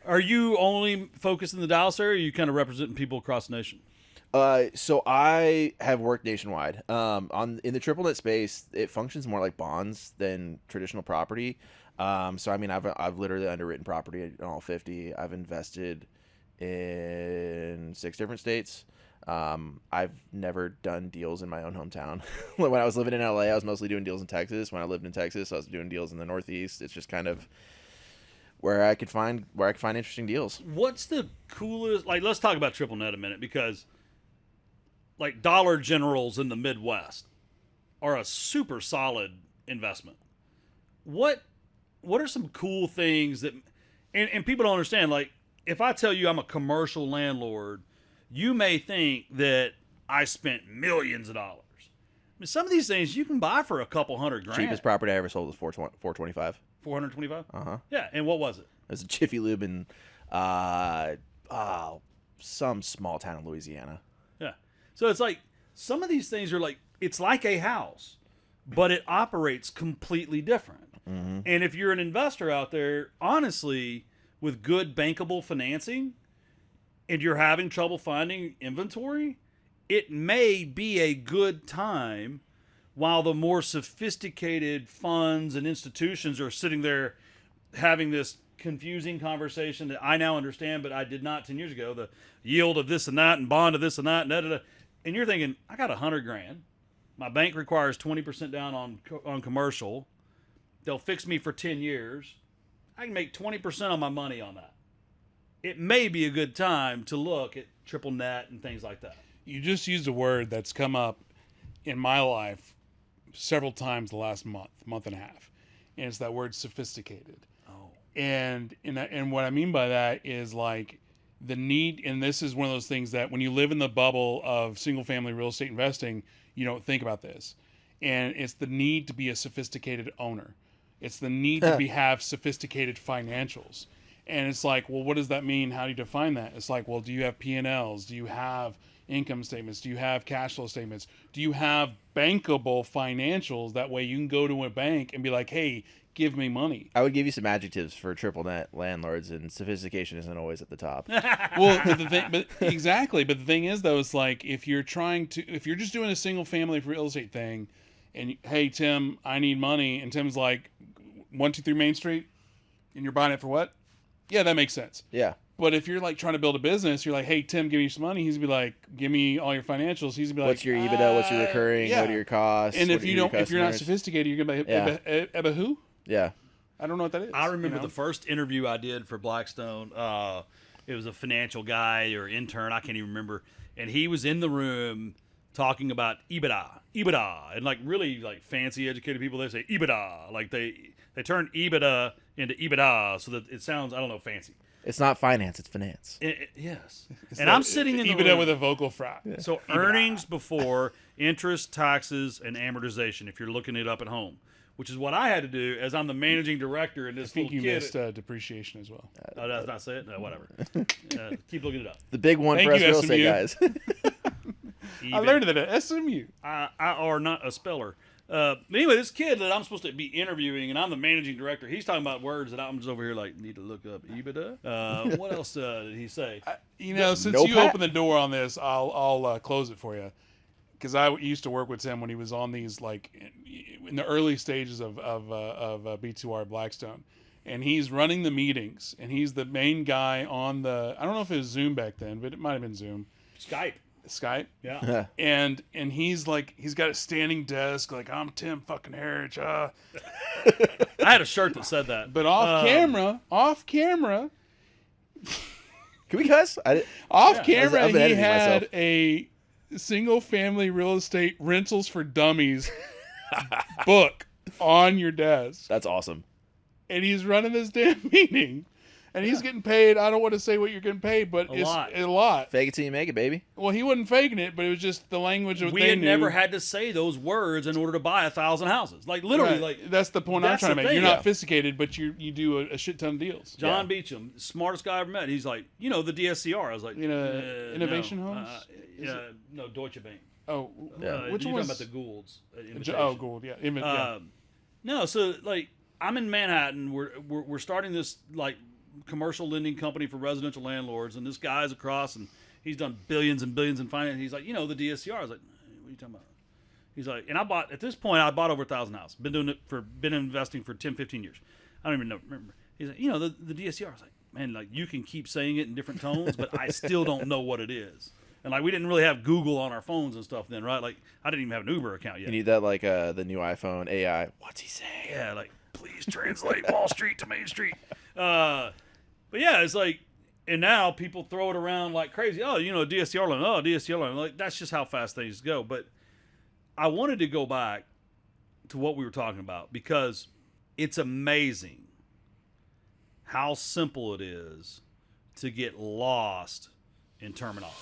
Are you only focused in the Dallas area, or are you kind of representing people across the nation? So I have worked nationwide. In the triple net space, it functions more like bonds than traditional property. So I mean, I've literally underwritten property in all 50. I've invested in 6 different states. I've never done deals in my own hometown. When I was living in LA, I was mostly doing deals in Texas. When I lived in Texas, I was doing deals in the Northeast. It's just kind of where I could find interesting deals. What's the coolest? Like, let's talk about triple net a minute, because like Dollar Generals in the Midwest are a super solid investment. What are some cool things that, and people don't understand, like, if I tell you I'm a commercial landlord, you may think that I spent millions of dollars. I mean, some of these things you can buy for a couple $100,000. Cheapest property I ever sold was $425. 425? Uh-huh. Yeah, and what was it? It was a Jiffy Lube in some small town in Louisiana. Yeah. So it's like, some of these things are like, it's like a house, but it operates completely different. Mm-hmm. And if you're an investor out there, honestly, with good bankable financing, and you're having trouble finding inventory, it may be a good time while the more sophisticated funds and institutions are sitting there having this confusing conversation that I now understand, but I did not 10 years ago. The yield of this and that, and bond of this and that, and da, da, da. And you're thinking, I got $100,000. My bank requires 20% down on commercial. They'll fix me for 10 years. I can make 20% on my money on that. It may be a good time to look at triple net and things like that. You just used a word that's come up in my life several times the last month and a half, and it's that word sophisticated. Oh. And what I mean by that is like the need, and this is one of those things that when you live in the bubble of single family real estate investing, you don't think about this. And it's the need to be a sophisticated owner. It's the need to have sophisticated financials. And it's like, well, what does that mean? How do you define that? It's like, well, do you have P&Ls? Do you have income statements? Do you have cash flow statements? Do you have bankable financials? That way you can go to a bank and be like, hey, give me money. I would give you some adjectives for triple net landlords, and sophistication isn't always at the top. Well, exactly. But the thing is, though, it's like if you're just doing a single family real estate thing, and hey, Tim, I need money, and Tim's like, 123 Main Street, and you're buying it for what? Yeah, that makes sense. Yeah. But if you're like trying to build a business, you're like, hey, Tim, give me some money. He's gonna be like, give me all your financials. He's gonna be like, what's your EBITDA? What's your recurring? Yeah. What are your costs? And if you're not sophisticated, you're gonna be Ebba who? Yeah. I don't know what that is. I remember the first interview I did for Blackstone. It was a financial guy or intern, I can't even remember, and he was in the room talking about EBITDA, and like really like fancy educated people, they say EBITDA, like they turn EBITDA into EBITDA so that it sounds, I don't know, fancy. It's not finance, it's finance. Yes. And I'm sitting in the EBITDA room with a vocal fry. Yeah. So earnings before interest, taxes, and amortization, if you're looking it up at home, which is what I had to do as I'm the managing director and this I think little you kid. missed depreciation as well. Oh, did I not say it? No, whatever. Keep looking it up. The big one Thank for us you, real estate guys. I learned it at SMU. I are not a speller. But anyway, this kid that I'm supposed to be interviewing, and I'm the managing director, he's talking about words that I'm just over here like, need to look up EBITDA. What else did he say? Since you opened the door on this, I'll close it for you. Because I used to work with Tim when he was on these, like, in the early stages of B2R Blackstone. And he's running the meetings. And he's the main guy on the, I don't know if it was Zoom back then, but it might have been Zoom. Skype. Yeah. And he's like, he's got a standing desk, like, I'm Tim fucking Harridge. I had a shirt that said that. But off camera. Can we cuss? Off camera, I'm he editing had myself. a single family real estate rentals for dummies book on your desk. That's awesome. And he's running this damn meeting. And he's getting paid. I don't want to say what you're getting paid, but it's a lot. Fake it till you make it, baby. Well, he wasn't faking it, but it was just the language of what we they had knew. never had to say those words in order to buy 1,000 houses. Like literally, Right. like that's the point I'm that's trying to the make. thing. You're not Yeah. sophisticated, but you do a shit ton of deals. John Beecham, smartest guy I ever met. He's like, the DSCR. I was like, Innovation no. Homes? No, Deutsche Bank. Oh, Yeah. which you're one? talking about the Goulds? Gould, yeah. No, so like I'm in Manhattan. We're starting this like commercial lending company for residential landlords, and this guy's across, and he's done billions and billions in finance. He's like, the DSCR. I was like, what are you talking about? He's like, and I bought over 1,000 houses. Been investing for 10, 15 years. I don't even remember. He's like, the DSCR. I was like, man, like you can keep saying it in different tones, but I still don't know what it is. And like we didn't really have Google on our phones and stuff then, right? Like I didn't even have an Uber account yet. You need that like the new iPhone AI. What's he saying? Yeah, like please translate Wall Street to Main Street. But yeah, it's like, and now people throw it around like crazy. Oh, DSCR loan. Oh, DSCR loan. Like that's just how fast things go. But I wanted to go back to what we were talking about because it's amazing how simple it is to get lost in terminology.